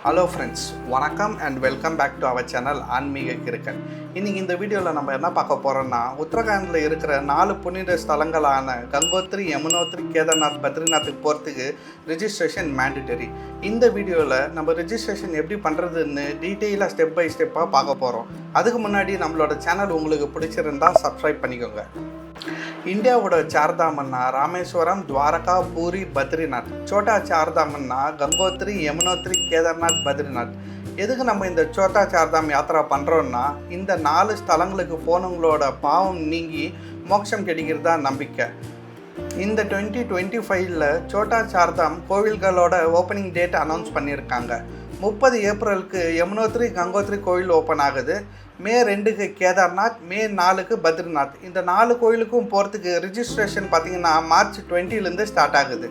Hello friends, வணக்கம் and welcome back to our channel Aanmeega Kirukkan. இன்றைக்கி இந்த வீடியோவில் நம்ம என்ன பார்க்க போகிறோன்னா, உத்தரகாண்டில் இருக்கிற 4 புனித ஸ்தலங்களான கங்கோத்ரி, யமுனோத்ரி, கேதார்நாத், பத்ரிநாத்துக்கு போகிறதுக்கு ரிஜிஸ்ட்ரேஷன் மேண்டிட்டரி. இந்த வீடியோவில் நம்ம ரிஜிஸ்ட்ரேஷன் எப்படி பண்ணுறதுன்னு டீட்டெயிலாக ஸ்டெப் பை ஸ்டெப்பாக பார்க்க போகிறோம். அதுக்கு முன்னாடி நம்மளோட சேனல் உங்களுக்கு பிடிச்சிருந்தா சப்ஸ்கிரைப் பண்ணிக்கோங்க. இந்தியாவோட சார்தாமன்னா ராமேஸ்வரம், துவாரகா, பூரி, பத்ரிநாத். சோட்டா சார்தாமன்னா கங்கோத்ரி, யமுனோத்ரி, கேதார்நாத், பத்ரிநாத். எதுக்கு நம்ம இந்த சோட்டா சார்தாம் யாத்திரா பண்ணுறோன்னா, இந்த 4 ஸ்தலங்களுக்கு போனவங்களோட பாவம் நீங்கி மோட்சம் கிடைக்கிறதா நம்பிக்கை. இந்த 2025 சோட்டா சார்தாம் கோவில்களோட ஓப்பனிங் டேட் அனௌன்ஸ் பண்ணியிருக்காங்க. 30 ஏப்ரலுக்கு யமுனோத்ரி, கங்கோத்ரி கோவில் ஓப்பன் ஆகுது. மே 2க்கு கேதார்நாத், மே 4க்கு பத்ரிநாத். இந்த 4 கோயிலுக்கும் போகிறதுக்கு ரிஜிஸ்ட்ரேஷன் பார்த்திங்கன்னா மார்ச் 20லேருந்து ஸ்டார்ட் ஆகுது.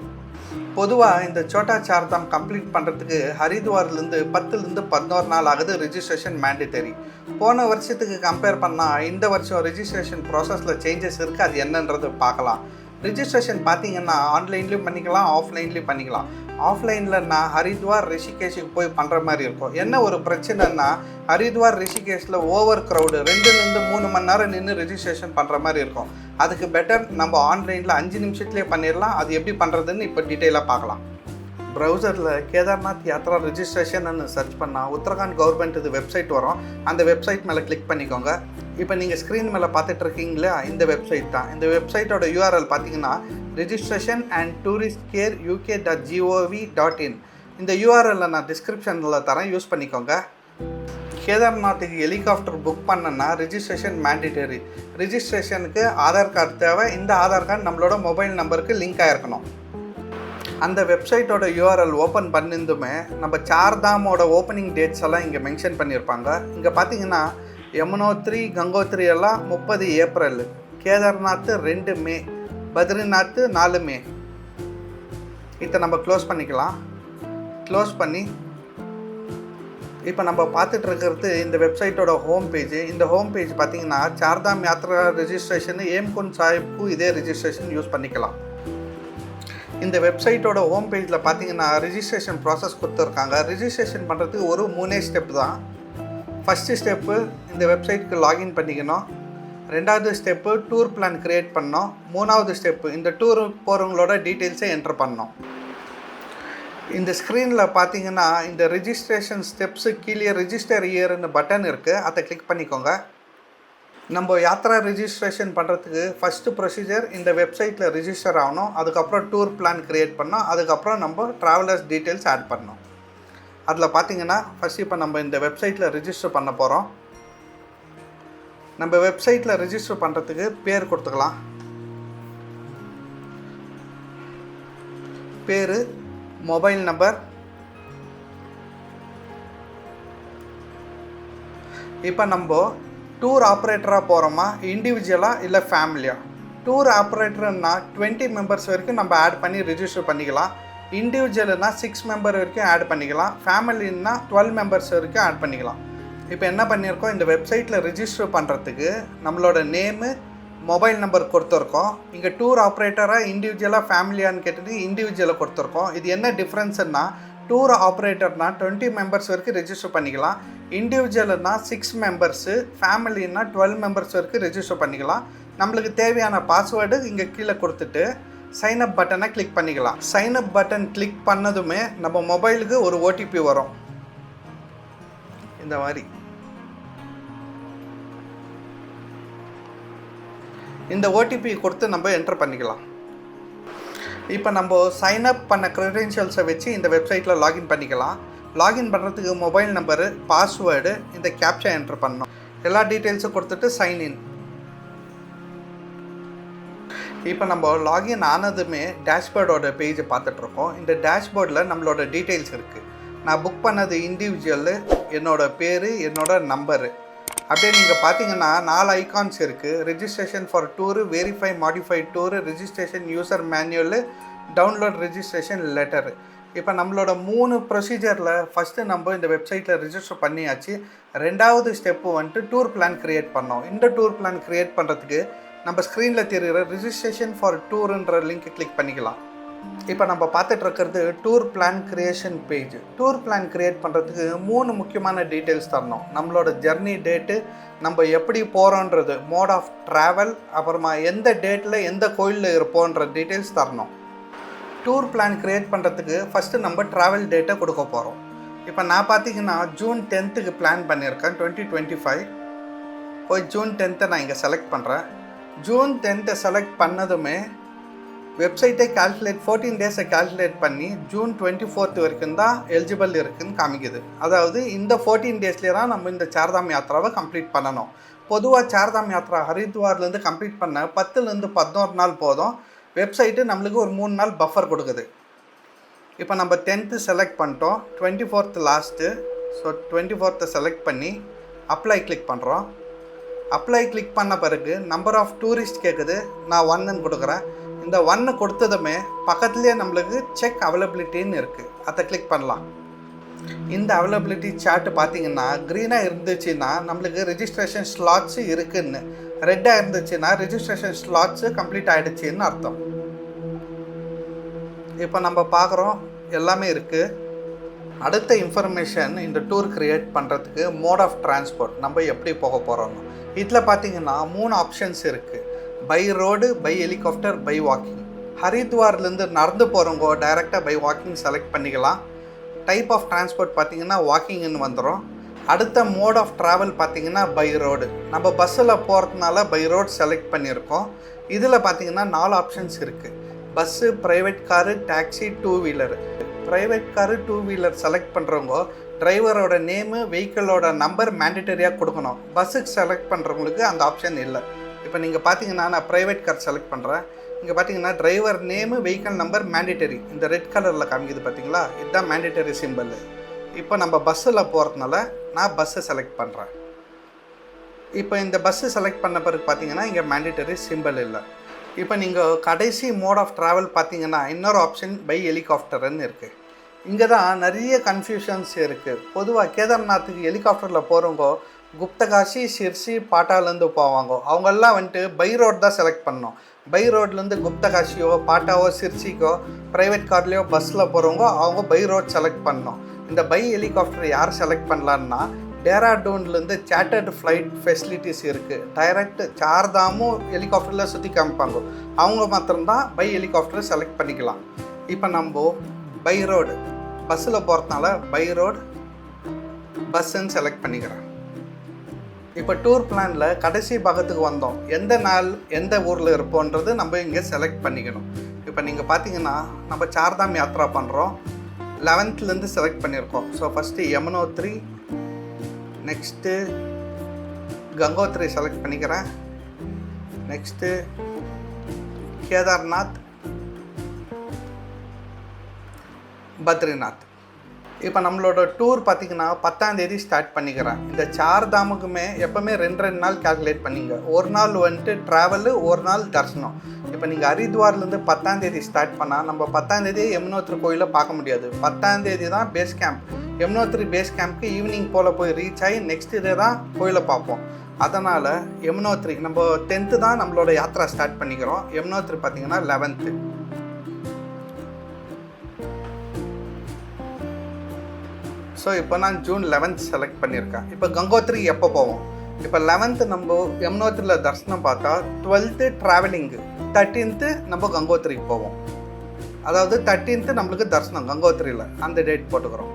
பொதுவாக இந்த சோட்டா சார்தாம் கம்ப்ளீட் பண்ணுறதுக்கு ஹரித்வார்லேருந்து 10லேருந்து 11 நாள் ஆகுது ரிஜிஸ்ட்ரேஷன் மேண்டிட்டரி. போன வருஷத்துக்கு கம்பேர் பண்ணால் இந்த வருஷம் ரிஜிஸ்ட்ரேஷன் ப்ராசஸில் சேஞ்சஸ் இருக்குது. அது என்னன்றது பார்க்கலாம். ரிஜிஸ்ட்ரேஷன் பார்த்திங்கன்னா ஆன்லைன்லேயும் பண்ணிக்கலாம், ஆஃப்லைன்லேயும் பண்ணிக்கலாம். ஆஃப்லைனில்னா ஹரித்வார், ரிஷிகேஷுக்கு போய் பண்ணுற மாதிரி இருக்கும். என்ன ஒரு பிரச்சனைன்னா, ஹரித்வார், ரிஷிகேஷில் ஓவர் க்ரௌடு 2லேருந்து 3 மணி நேரம் நின்று ரிஜிஸ்ட்ரேஷன் பண்ணுற மாதிரி இருக்கும். அதுக்கு பெட்டர் நம்ம ஆன்லைனில் 5 நிமிஷத்துலேயே பண்ணிடலாம். அது எப்படி பண்ணுறதுன்னு இப்போ டீட்டெயிலாக பார்க்கலாம். ப்ரௌசரில் கேதார்நாத் யாத்ரா ரிஜிஸ்ட்ரேஷன்னு சர்ச் பண்ணால் உத்தரகாண்ட் கவர்மெண்ட் இது வெப்சைட் வரும். அந்த வெப்சைட் மேலே கிளிக் பண்ணிக்கோங்க. இப்போ நீங்கள் ஸ்க்ரீன் மேலே பார்த்துட்டு இருக்கீங்களா, இந்த வெப்சைட் தான். இந்த வெப்சைட்டோட URL பார்த்தீங்கன்னா registration and tourist care uk.gov.in. இந்த URL நான் டிஸ்கிரிப்ஷனில் தரேன், யூஸ் பண்ணிக்கோங்க. கேதார்நாத்துக்கு ஹெலிகாப்டர் புக் பண்ணனா ரிஜிஸ்ட்ரேஷன் மேண்டிட்டரி. ரிஜிஸ்ட்ரேஷனுக்கு ஆதார் கார்டு தேவை. இந்த ஆதார் கார்டு நம்மளோட மொபைல் நம்பருக்கு லிங்க் ஆகிருக்கணும். அந்த வெப்சைட்டோட URL ஓப்பன் பண்ணிருந்துமே நம்ம சார்தாமோட ஓப்பனிங் டேட்ஸ் எல்லாம் இங்கே மென்ஷன் பண்ணியிருப்பாங்க. இங்கே பார்த்தீங்கன்னா யமுனோத்ரி, கங்கோத்ரி எல்லாம் 30 ஏப்ரல், கேதார்நாத் 2 மே, பத்ரிநாத் 4 மே. இதை நம்ம க்ளோஸ் பண்ணிக்கலாம். க்ளோஸ் பண்ணி இப்போ நம்ம பார்த்துட்டு இருக்கிறது இந்த வெப்சைட்டோட ஹோம் பேஜ். இந்த ஹோம் பேஜ் பார்த்தீங்கன்னா சார்தாம் யாத்ரா ரிஜிஸ்ட்ரேஷன் ஏம்குண்ட் சாஹிப்க்கும் இதே ரிஜிஸ்ட்ரேஷன் யூஸ் பண்ணிக்கலாம். இந்த வெப்சைட்டோட ஹோம் பேஜில் பார்த்தீங்கன்னா ரிஜிஸ்ட்ரேஷன் ப்ராசஸ் கொடுத்துருக்காங்க. ரிஜிஸ்ட்ரேஷன் பண்ணுறதுக்கு ஒரு 3 ஸ்டெப் தான். ஃபஸ்ட்டு ஸ்டெப்பு இந்த வெப்சைட்டுக்கு லாகின் பண்ணிக்கணும். 2வது ஸ்டெப்பு டூர் பிளான் க்ரியேட் பண்ணோம். 3வது ஸ்டெப்பு இந்த டூர் போகிறவங்களோட டீட்டெயில்ஸை என்ட்ரு பண்ணோம். இந்த ஸ்க்ரீனில் பார்த்தீங்கன்னா இந்த ரிஜிஸ்ட்ரேஷன் ஸ்டெப்ஸு கீழே ரிஜிஸ்டர் இயர்னு பட்டன் இருக்குது. அதை கிளிக் பண்ணிக்கோங்க. நம்ம யாத்ரா ரிஜிஸ்ட்ரேஷன் பண்ணுறதுக்கு ஃபஸ்ட்டு ப்ரொசீஜர் இந்த வெப்சைட்டில் ரிஜிஸ்டர் ஆகணும். அதுக்கப்புறம் டூர் பிளான் க்ரியேட் பண்ணோம். அதுக்கப்புறம் நம்ம ட்ராவலர்ஸ் டீட்டெயில்ஸ் ஆட் பண்ணோம். அதில் பார்த்தீங்கன்னா ஃபஸ்ட் இப்போ நம்ம இந்த வெப்சைட்டில் ரிஜிஸ்டர் பண்ண போகிறோம். நம்ம வெப்சைட்டில் ரிஜிஸ்டர் பண்ணுறதுக்கு பேர் கொடுத்துக்கலாம். பேர், மொபைல் நம்பர். இப்போ நம்ம டூர் ஆப்ரேட்டராக போகிறோமா, இண்டிவிஜுவலாக இல்லை ஃபேமிலியாக? டூர் ஆப்ரேட்டர்னா 20 மெம்பர்ஸ் வரைக்கும் நம்ம ஆட் பண்ணி ரிஜிஸ்டர் பண்ணிக்கலாம். இண்டிவிஜுவல்னா 6 மெம்பர் வரைக்கும் ஆட் பண்ணிக்கலாம். ஃபேமிலின்னா 12 மெம்பர்ஸ் வரைக்கும் ஆட் பண்ணிக்கலாம். இப்போ என்ன பண்ணியிருக்கோம், இந்த வெப்சைட்டில் ரிஜிஸ்டர் பண்ணுறதுக்கு நம்மளோட நேமு, மொபைல் நம்பர் கொடுத்துருக்கோம். இங்கே டூர் ஆப்ரேட்டராக இண்டிவிஜுவலாக ஃபேமிலியான்னு கேட்டுட்டு இண்டிவிஜுவலை கொடுத்துருக்கோம். இது என்ன டிஃப்ரென்ஸுன்னா, டூர் ஆப்ரேட்டர்னா 20 மெம்பர்ஸ் வரைக்கும் ரெஜிஸ்டர் பண்ணிக்கலாம். இண்டிவிஜுவல்னா 6 மெம்பர்ஸு, ஃபேமிலின்னா 12 மெம்பர்ஸ் வரைக்கும் ரெஜிஸ்டர் பண்ணிக்கலாம். நம்மளுக்கு தேவையான பாஸ்வேர்டு இங்கே கீழே கொடுத்துட்டு சைன்அப் பட்டனை கிளிக் பண்ணிக்கலாம். சைன்அப் பட்டன் கிளிக் பண்ணதுமே நம்ம மொபைலுக்கு ஒரு OTP வரும். இந்த மாதிரி இந்த OTP கொடுத்து நம்ம என்டர் பண்ணிக்கலாம். இப்போ நம்ம சைன்அப் பண்ண க்ரெடென்ஷியல்ஸை வச்சு இந்த வெப்சைட்டில் லாகின் பண்ணிக்கலாம். லாகின் பண்ணுறதுக்கு மொபைல் நம்பரு, பாஸ்வேர்டு, இந்த கேப்சா என்டர் பண்ணணும். எல்லா டீட்டெயில்ஸும் கொடுத்துட்டு சைன்இன். இப்போ நம்ம லாகின் ஆனதுமே டேஷ்போர்டோட பேஜை பார்த்துட்ருக்கோம். இந்த டேஷ்போர்டில் நம்மளோட டீட்டெயில்ஸ் இருக்குது. நான் புக் பண்ணது இண்டிவிஜுவலு, என்னோடய பேர், என்னோடய நம்பரு. அப்படியே நீங்கள் பார்த்தீங்கன்னா 4 ஐகான்ஸ் இருக்குது. Registration for tour, verify modified tour, registration user manual, download registration letter. இப்போ நம்மளோட 3 ப்ரொசீஜரில் ஃபஸ்ட்டு நம்ம இந்த வெப்சைட்டில் ரிஜிஸ்டர் பண்ணியாச்சு. 2வது ஸ்டெப்பு வந்துட்டு டூர் பிளான் க்ரியேட் பண்ணோம். இந்த டூர் பிளான் க்ரியேட் பண்ணுறதுக்கு நம்ம ஸ்க்ரீனில் தெரிகிற ரிஜிஸ்ட்ரேஷன் ஃபார் டூருன்ற லிங்க்கை கிளிக் பண்ணிக்கலாம். இப்போ நம்ம பார்த்துட்டு இருக்கிறது tour plan creation page. Tour plan create பண்ணுறதுக்கு 3 முக்கியமான டீட்டெயில்ஸ் தரணும். நம்மளோட ஜர்னி டேட்டு, நம்ம எப்படி போகிறோன்றது, மோட் ஆஃப் ட்ராவல், அப்புறமா எந்த டேட்டில் எந்த கோயிலில் இருப்போன்ற டீட்டெயில்ஸ் தரணும். டூர் பிளான் கிரியேட் பண்ணுறதுக்கு ஃபஸ்ட்டு நம்ம ட்ராவல் டேட்டை கொடுக்க போகிறோம். இப்போ நான் பார்த்தீங்கன்னா ஜூன் 10க்கு பிளான் பண்ணியிருக்கேன் 2025. போய் ஜூன் 10 நான் இங்கே செலக்ட் பண்ணுறேன். ஜூன் 10 செலக்ட் பண்ணதுமே வெப்சைட்டை கால்குலேட் 14 டேஸை கால்குலேட் பண்ணி ஜூன் 24 வரைக்கும் தான் எலிஜிபிள் இருக்குதுன்னு காமிக்குது. அதாவது இந்த 14 டேஸ்லேயே தான் நம்ம இந்த சார்தாம் யாத்திராவை கம்ப்ளீட் பண்ணணும். பொதுவாக சார்தாம் யாத்ரா ஹரித்வார்லேருந்து கம்ப்ளீட் பண்ண 10லேருந்து 11 நாள் போதும். வெப்சைட்டு நம்மளுக்கு ஒரு 3 நாள் பஃபர் கொடுக்குது. இப்போ நம்ம 10th செலக்ட் பண்ணிட்டோம், 24th last. So 24th select பண்ணி அப்ளை கிளிக் பண்ணுறோம். அப்ளை கிளிக் பண்ண பிறகு நம்பர் ஆஃப் டூரிஸ்ட் கேட்குது. நான் 1ன்னு கொடுக்குறேன். இந்த 1 கொடுத்ததுமே பக்கத்துலேயே நம்மளுக்கு செக் அவைலபிலிட்டின்னு இருக்குது, அதை கிளிக் பண்ணலாம். இந்த அவைலபிலிட்டி சார்ட்டு பார்த்தீங்கன்னா க்ரீனாக இருந்துச்சுன்னா நம்மளுக்கு ரெஜிஸ்ட்ரேஷன் ஸ்லாட்ஸு இருக்குதுன்னு, ரெட்டாக இருந்துச்சுன்னா ரெஜிஸ்ட்ரேஷன் ஸ்லாட்ஸு கம்ப்ளீட் ஆகிடுச்சின்னு அர்த்தம். இப்போ நம்ம பார்க்குறோம் எல்லாமே இருக்குது. அடுத்த இன்ஃபர்மேஷன் இந்த டூர் க்ரியேட் பண்ணுறதுக்கு மோட் ஆஃப் டிரான்ஸ்போர்ட், நம்ம எப்படி போக போகிறோம்னு. இதில் பார்த்தீங்கன்னா 3 ஆப்ஷன்ஸ் இருக்குது. By road, by helicopter, by walking. ஹரித்வார்லேருந்து நடந்து போகிறவங்க டைரெக்டாக பை வாக்கிங் செலக்ட் பண்ணிக்கலாம். டைப் ஆஃப் டிரான்ஸ்போர்ட் பார்த்திங்கன்னா வாக்கிங்னு வந்துடும். அடுத்த மோட் ஆஃப் ட்ராவல் பார்த்திங்கன்னா பை ரோடு. நம்ம பஸ்ஸில் போகிறதுனால பை ரோடு செலக்ட் பண்ணியிருக்கோம். இதில் பார்த்திங்கன்னா 4 ஆப்ஷன்ஸ் இருக்குது. Bus, private car, taxi, 2 wheeler. Private car, 2 wheeler select பண்ணுறவங்க டிரைவரோட நேமு, வெஹிக்கிளோட நம்பர் மேண்டிட்டரியாக கொடுக்கணும். பஸ்ஸுக்கு செலக்ட் பண்ணுறவங்களுக்கு அந்த ஆப்ஷன் இல்லை. இப்போ நீங்கள் பார்த்தீங்கன்னா நான் ப்ரைவேட் கார் செலக்ட் பண்ணுறேன். இங்கே பார்த்தீங்கன்னா driver name, vehicle number mandatory, இந்த ரெட் கலரில் காமிக்குது பார்த்தீங்களா, இதுதான் மேண்டிட்டரி சிம்பிள். இப்போ நம்ம பஸ்ஸில் போகிறதுனால நான் பஸ்ஸை செலக்ட் பண்ணுறேன். இப்போ இந்த பஸ்ஸு செலக்ட் பண்ண பிறகு பார்த்தீங்கன்னா இங்கே மேண்டிட்டரி சிம்பிள் இல்லை. இப்போ நீங்கள் கடைசி மோட் ஆஃப் ட்ராவல் பார்த்தீங்கன்னா இன்னொரு ஆப்ஷன் பை ஹெலிகாப்டர்னு இருக்குது. இங்கே தான் நிறைய கன்ஃபியூஷன்ஸ் இருக்குது. பொதுவாக கேதார்நாத்துக்கு ஹெலிகாப்டரில் போகிறவங்க குப்தகாஷி, ஷிர்சி, பாட்டாலேருந்து போவாங்க. அவங்கெல்லாம் வந்துட்டு பை ரோட் தான் செலக்ட் பண்ணோம். பை ரோட்லேருந்து குப்தகாஷியோ, பாட்டாவோ, சிர்சிக்கோ ப்ரைவேட் கார்லேயோ பஸ்ஸில் போகிறவங்க அவங்க பை ரோட் செலக்ட் பண்ணோம். இந்த பை ஹெலிகாப்டர் யார் செலக்ட் பண்ணலான்னா டேராடூன்லேருந்து சார்ட்டர்டு ஃப்ளைட் ஃபெசிலிட்டிஸ் இருக்குது. டைரக்ட் சார்தாமும் ஹெலிகாப்டரில் சுற்றி காமிப்பாங்க. அவங்க மாத்திரம்தான் பை ஹெலிகாப்டரை செலக்ட் பண்ணிக்கலாம். இப்போ நம்ம பை ரோடு பஸ்ஸில் போகிறதுனால பை ரோடு பஸ்ஸுன்னு செலக்ட் பண்ணிக்கிறேன். இப்போ டூர் பிளானில் கடைசி பாகத்துக்கு வந்தோம். எந்த நாள் எந்த ஊரில் இருப்போன்றது நம்ம இங்கே செலக்ட் பண்ணிக்கணும். இப்போ நீங்கள் பார்த்தீங்கன்னா நம்ம சார்தாம் யாத்ரா பண்ணுறோம். 11th செலக்ட் பண்ணியிருக்கோம். So first Yamunotri, next Gangotri select பண்ணிக்கிறேன். நெக்ஸ்ட்டு கேதார்நாத், பத்ரிநாத். இப்போ நம்மளோட டூர் பார்த்திங்கன்னா 10ஆம் தேதி ஸ்டார்ட் பண்ணிக்கிறேன். இந்த சார்தாமுக்குமே எப்போவுமே 2 நாள் கால்குலேட் பண்ணிங்க. ஒரு நாள் வந்துட்டு ட்ராவலு, ஒரு நாள் தரிசனம். இப்போ நீங்கள் ஹரித்வார்லேருந்து 10ஆம் தேதி ஸ்டார்ட் பண்ணால் நம்ம 10ஆம் தேதி யமுனோத்ரி கோயிலை பார்க்க முடியாது. 10ஆம் தேதி தான் பேஸ் கேம்ப். யமுனோத்ரி பேஸ் கேம்ப்க்கு ஈவினிங் போல் போய் ரீச் ஆகி நெக்ஸ்ட் டே தான் கோயிலை பார்ப்போம். அதனால் யமுனோத்ரி நம்ம 10th தான் நம்மளோட யாத்ரா ஸ்டார்ட் பண்ணிக்கிறோம். யமுனோத்ரி பார்த்திங்கன்னா 11th. ஸோ இப்போ நான் ஜூன் 11th செலக்ட் பண்ணியிருக்கேன். இப்போ கங்கோத்ரி எப்போ போவோம்? இப்போ 11th நம்ம யமுனோத்ரியில் தரிசனம் பார்த்தா 12th ட்ராவலிங்கு, 13th நம்ம கங்கோத்ரிக்கு போவோம். அதாவது 13th நம்மளுக்கு தரிசனம் கங்கோத்ரியில், அந்த டேட் போட்டுக்கிறோம்.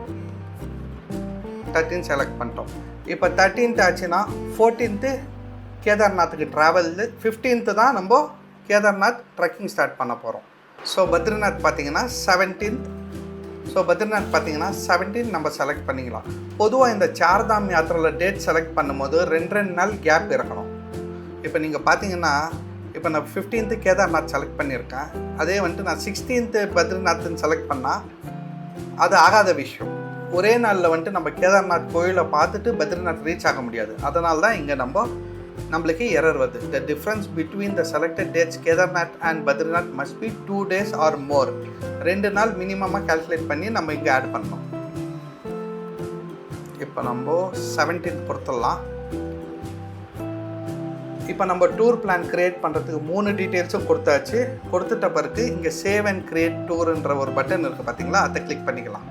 13 செலக்ட் பண்ணிட்டோம். இப்போ 13th ஆச்சுன்னா 14th கேதார்நாத்துக்கு ட்ராவலு, 15th தான் நம்ம கேதார்நாத் ட்ரெக்கிங் ஸ்டார்ட் பண்ண போகிறோம். ஸோ பத்ரிநாத் பார்த்திங்கன்னா 17th. ஸோ பத்ரிநாத் பார்த்திங்கன்னா 17 நம்ம செலக்ட் பண்ணிக்கலாம். பொதுவாக இந்த சார்தாம் யாத்திரையில் டேட் செலக்ட் பண்ணும்போது 2 நாள் கேப் இருக்கணும். இப்போ நீங்கள் பார்த்தீங்கன்னா இப்போ நான் 15th கேதார்நாத் செலக்ட் பண்ணியிருக்கேன். அதே வந்துட்டு நான் 16th பத்ரிநாத்னு செலக்ட் பண்ணால் அது ஆகாத விஷயம். ஒரே நாளில் வந்துட்டு நம்ம கேதார்நாத் கோயிலை பார்த்துட்டு பத்ரிநாத் ரீச் ஆக முடியாது. அதனால தான் இங்கே நம்மளுக்கு எரர் வருது. The difference between the selected dates Kedarnath and Badrinath must be 2 days or more. 2 நாள் மினிமமாக கால்குலேட் பண்ணி நம்ம இங்கே ஆட் பண்ணோம். இப்போ நம்ம 17th பொறுத்துடலாம். இப்போ நம்ம டூர் பிளான் க்ரியேட் பண்ணுறதுக்கு 3 டீட்டெயில்ஸும் கொடுத்தாச்சு. கொடுத்துட்ட பிறகு இங்கே சேவ் அண்ட் க்ரியேட் டூருன்ற ஒரு பட்டன் இருக்குது பார்த்தீங்களா, அதை கிளிக் பண்ணிக்கலாம்.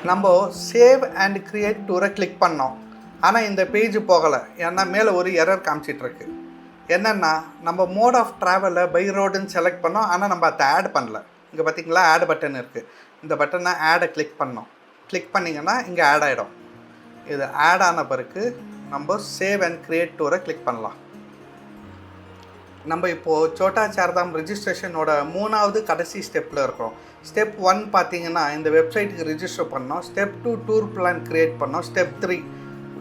நம்ம சேவ் அண்ட் க்ரியேட் டூரை கிளிக் பண்ணோம். ஆனால் இந்த பேஜ் போகலை, ஏன்னா மேலே ஒரு எரர் காமிச்சிட்ருக்கு. என்னென்னா நம்ம மோட் ஆஃப் ட்ராவலை பை ரோடுன்னு செலக்ட் பண்ணோம், ஆனால் நம்ம அதை ஆட் பண்ணல. இங்கே பார்த்திங்களா ஆட் பட்டன் இருக்குது. இந்த பட்டனை ஆடை கிளிக் பண்ணோம். கிளிக் பண்ணிங்கன்னா இங்கே ஆட் ஆகிடும். இது ஆட் ஆன பிறகு நம்ம சேவ் அண்ட் க்ரியேட் டூரை கிளிக் பண்ணலாம். நம்ம இப்போது சோட்டா சார்தாம் ரெஜிஸ்ட்ரேஷனோட 3வது கடைசி ஸ்டெப்பில் இருக்கிறோம். ஸ்டெப் 1 பார்த்திங்கன்னா இந்த வெப்சைட்டுக்கு ரிஜிஸ்டர் பண்ணோம். ஸ்டெப் 2 டூர் பிளான் க்ரியேட் பண்ணோம். ஸ்டெப் 3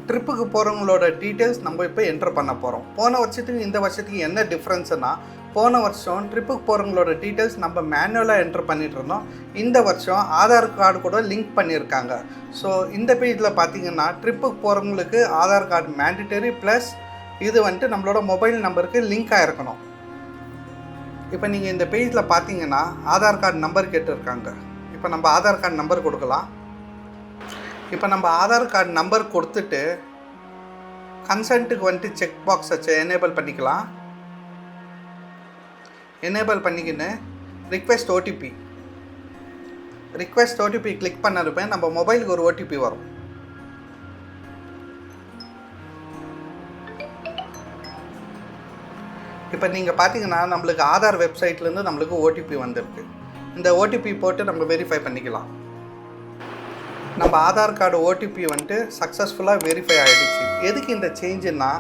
ட்ரிப்புக்கு போகிறவங்களோட டீட்டெயில்ஸ் நம்ம இப்போ என்ட்ரு பண்ண போகிறோம். போன வருஷத்துக்கு இந்த வருஷத்துக்கு என்ன டிஃப்ரென்ஸுன்னா, போன வருஷம் ட்ரிப்புக்கு போகிறவங்களோட டீட்டெயில்ஸ் நம்ம மேனுவலாக என்ட்ரு பண்ணிகிட்டு இருந்தோம். இந்த வருஷம் ஆதார் கார்டு கூட லிங்க் பண்ணியிருக்காங்க. ஸோ இந்த பேஜில் பார்த்திங்கன்னா ட்ரிப்புக்கு போகிறவங்களுக்கு ஆதார் கார்டு மேண்டிட்டரி ப்ளஸ் இது வந்துட்டு நம்மளோட மொபைல் நம்பருக்கு லிங்க் ஆகிருக்கணும். இப்போ நீங்கள் இந்த பேஜில் பார்த்தீங்கன்னா ஆதார் கார்டு நம்பர் கேட்டுருக்காங்க. இப்போ நம்ம ஆதார் கார்டு நம்பர் கொடுக்கலாம். இப்போ நம்ம ஆதார் கார்டு நம்பர் கொடுத்துட்டு கன்சென்ட்டுக்கு வந்துட்டு செக் பாக்ஸ் வச்சு எனேபிள் பண்ணிக்கலாம். எனேபிள் பண்ணிக்கின்னு ரிக்வெஸ்ட் ஓடிபி கிளிக் பண்ணிருப்பேன். நம்ம மொபைலுக்கு ஒரு ஓடிபி வரும். இப்போ நீங்கள் பார்த்தீங்கன்னா நம்மளுக்கு ஆதார் வெப்சைட்லேருந்து நம்மளுக்கு ஓடிபி வந்திருக்கு. இந்த ஓடிபி போட்டு நம்ம வெரிஃபை பண்ணிக்கலாம். நம்ம ஆதார் கார்டு ஓடிபி வந்துட்டு சக்ஸஸ்ஃபுல்லாக வெரிஃபை ஆகிடுச்சு. எதுக்கு இந்த சேஞ்சுன்னா,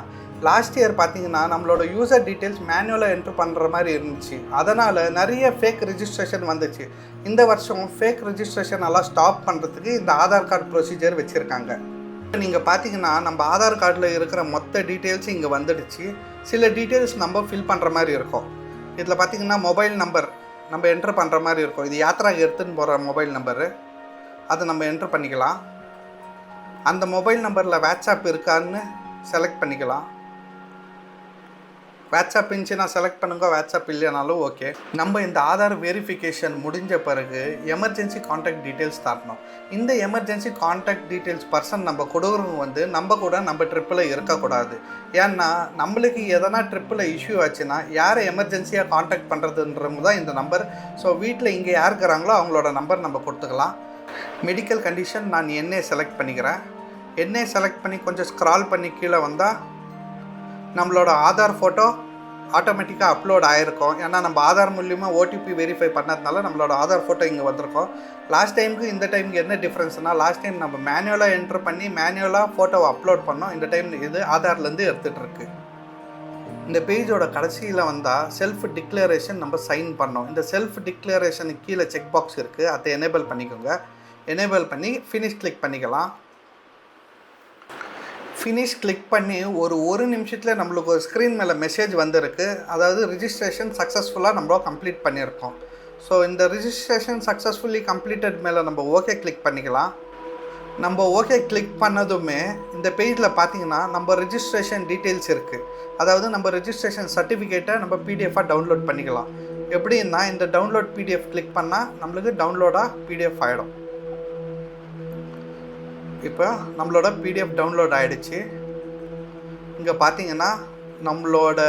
லாஸ்ட் இயர் பார்த்திங்கன்னா நம்மளோட யூசர் டீட்டெயில்ஸ் மேனுவலாக என்ட்ரு பண்ணுற மாதிரி இருந்துச்சு. அதனால் நிறைய ஃபேக் ரிஜிஸ்ட்ரேஷன் வந்துச்சு. இந்த வருஷம் ஃபேக் ரிஜிஸ்ட்ரேஷன் எல்லாம் ஸ்டாப் பண்ணுறதுக்கு இந்த ஆதார் கார்டு ப்ரொசீஜர் வச்சுருக்காங்க. நீங்கள் பார்த்தீங்கன்னா நம்ம ஆதார் கார்டில் இருக்கிற மொத்த டீட்டெயில்ஸ் இங்கே வந்துடுச்சு. சில டீட்டெயில்ஸ் நம்ம ஃபில் பண்ணுற மாதிரி இருக்கும். இதில் பார்த்திங்கன்னா மொபைல் நம்பர் நம்ம என்ட்ரு பண்ணுற மாதிரி இருக்கும். இது யாத்திராக்கு எடுத்துன்னு போகிற மொபைல் நம்பரு, அதை நம்ம என்ட்ரு பண்ணிக்கலாம். அந்த மொபைல் நம்பரில் வாட்ஸ்அப் இருக்கான்னு செலக்ட் பண்ணிக்கலாம். வாட்ஸ்அப் இருந்துச்சுன்னா செலக்ட் பண்ணுங்க, வாட்ஸ்அப் இல்லைனாலும் ஓகே. நம்ம இந்த ஆதார் வெரிஃபிகேஷன் முடிஞ்ச பிறகு எமர்ஜென்சி கான்டாக்ட் டீட்டெயில்ஸ் தரணும். இந்த எமர்ஜென்சி கான்டாக்ட் டீட்டெயில்ஸ் பர்சன் நம்ம கொடுக்குறவங்க வந்து நம்ம கூட நம்ம ட்ரிப்பில் இருக்கக்கூடாது. ஏன்னா நம்மளுக்கு எதனா ட்ரிப்பில் இஷ்யூ ஆச்சுன்னா யாரை எமர்ஜென்சியாக கான்டாக்ட் பண்ணுறதுன்றது தான் இந்த நம்பர். ஸோ வீட்டில் இங்கே யார் இருக்கிறாங்களோ அவங்களோட நம்பர் நம்ம கொடுத்துக்கலாம். மெடிக்கல் கண்டிஷன் நான் என்ஏ செலக்ட் பண்ணிக்கிறேன். என்ஏ செலக்ட் பண்ணி கொஞ்சம் ஸ்க்ரால் பண்ணி கீழே வந்தால் நம்மளோட ஆதார் ஃபோட்டோ ஆட்டோமேட்டிக்காக அப்லோட் ஆகிருக்கும். ஏன்னா நம்ம ஆதார் மூலியமாக ஓடிபி வெரிஃபை பண்ணதுனால நம்மளோட ஆதார் ஃபோட்டோ இங்கே வந்திருக்கோம். லாஸ்ட் டைமுக்கு இந்த டைமுக்கு என்ன டிஃப்ரென்ஸ்னால், லாஸ்ட் டைம் நம்ம மேனுவலாக என்ட்ரு பண்ணி மேனுவலாக ஃபோட்டோவை அப்லோட் பண்ணோம். இந்த டைம் இது ஆதார்லேருந்து எடுத்துகிட்ருக்கு. இந்த பேஜோட கடைசியில் வந்தால் செல்ஃப் டிக்ளரேஷன் நம்ம சைன் பண்ணோம். இந்த செல்ஃப் டிக்ளரேஷனுக்கு கீழே செக் பாக்ஸ் இருக்குது, அதை எனேபிள் பண்ணிக்கோங்க. எனேபிள் பண்ணி ஃபினிஷ் கிளிக் பண்ணிக்கலாம். ஃபினிஷ் கிளிக் பண்ணி ஒரு நிமிஷத்தில் நம்மளுக்கு ஒரு ஸ்க்ரீன் மேலே மெசேஜ் வந்திருக்கு. அதாவது ரிஜிஸ்ட்ரேஷன் சக்ஸஸ்ஃபுல்லாக நம்ம கம்ப்ளீட் பண்ணியிருக்கோம். ஸோ இந்த ரிஜிஸ்ட்ரேஷன் சக்ஸஸ்ஃபுல்லி கம்ப்ளீட்டட் மேலே நம்ம ஓகே கிளிக் பண்ணிக்கலாம். நம்ம ஓகே கிளிக் பண்ணதுமே இந்த பேஜில் பார்த்தீங்கன்னா நம்ம ரிஜிஸ்ட்ரேஷன் டீட்டெயில்ஸ் இருக்குது. அதாவது நம்ம ரிஜிஸ்ட்ரேஷன் சர்டிஃபிகேட்டை நம்ம பிடிஎஃபாக டவுன்லோட் பண்ணிக்கலாம். எப்படின்னா இந்த டவுன்லோட் பிடிஎஃப் கிளிக் பண்ணால் நம்மளுக்கு டவுன்லோடாக பிடிஎஃப் ஆகிடும். இப்போ நம்மளோட பிடிஎஃப் டவுன்லோட் ஆகிடுச்சு. இங்கே பார்த்தீங்கன்னா நம்மளோட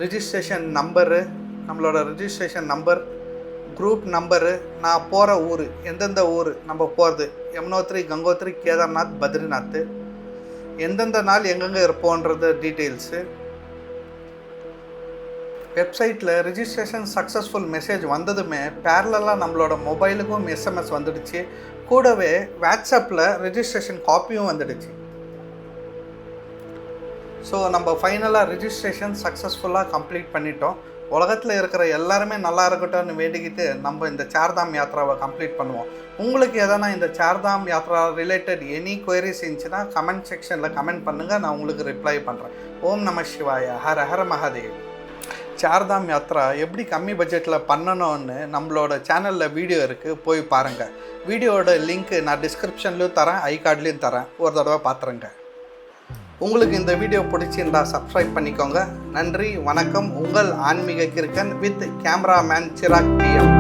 ரிஜிஸ்ட்ரேஷன் நம்பர், குரூப் நம்பரு, நான் போகிற ஊர், எந்தெந்த ஊர் நம்ம போகிறது, யமுனோத்ரி, கங்கோத்ரி, கேதார்நாத், பத்ரிநாத், எந்தெந்த நாள் எங்கெங்கே இருப்போன்றது டீட்டெயில்ஸு. வெப்சைட்டில் ரிஜிஸ்ட்ரேஷன் சக்ஸஸ்ஃபுல் மெசேஜ் வந்ததுமே பேரலாக நம்மளோட மொபைலுக்கும் எஸ்எம்எஸ் வந்துடுச்சு. கூடவே வாட்ஸ்அப்பில் ரிஜிஸ்ட்ரேஷன் காப்பியும் வந்துடுச்சு. ஸோ நம்ம ஃபைனலாக ரிஜிஸ்ட்ரேஷன் சக்ஸஸ்ஃபுல்லாக கம்ப்ளீட் பண்ணிட்டோம். உலகத்தில் இருக்கிற எல்லாருமே நல்லா இருக்கட்டும்னு வேண்டிக்கிட்டு நம்ம இந்த சார்தாம் யாத்ராவை கம்ப்ளீட் பண்ணுவோம். உங்களுக்கு எதனா இந்த Chardham Yatra related any queries இருந்துச்சுன்னா கமெண்ட் செக்ஷனில் கமெண்ட் பண்ணுங்கள், நான் உங்களுக்கு ரிப்ளை பண்ணுறேன். ஓம் நம சிவாய, ஹர ஹர மகாதேவ். சார்தாம் யாத்ரா எப்படி கம்மி பட்ஜெட்டில் பண்ணணும்னு நம்மளோட சேனலில் வீடியோ இருக்குது, போய் பாருங்கள். வீடியோட லிங்க்கு நான் டிஸ்கிரிப்ஷன்லேயும் தரேன், ஐ கார்ட்லேயும் தரேன், ஒரு தடவை பார்த்துருங்க. உங்களுக்கு இந்த வீடியோ பிடிச்சிருந்தா சப்ஸ்கிரைப் பண்ணிக்கோங்க. நன்றி, வணக்கம். உங்கள் ஆன்மீக Kirukkan with cameraman Chirag PM.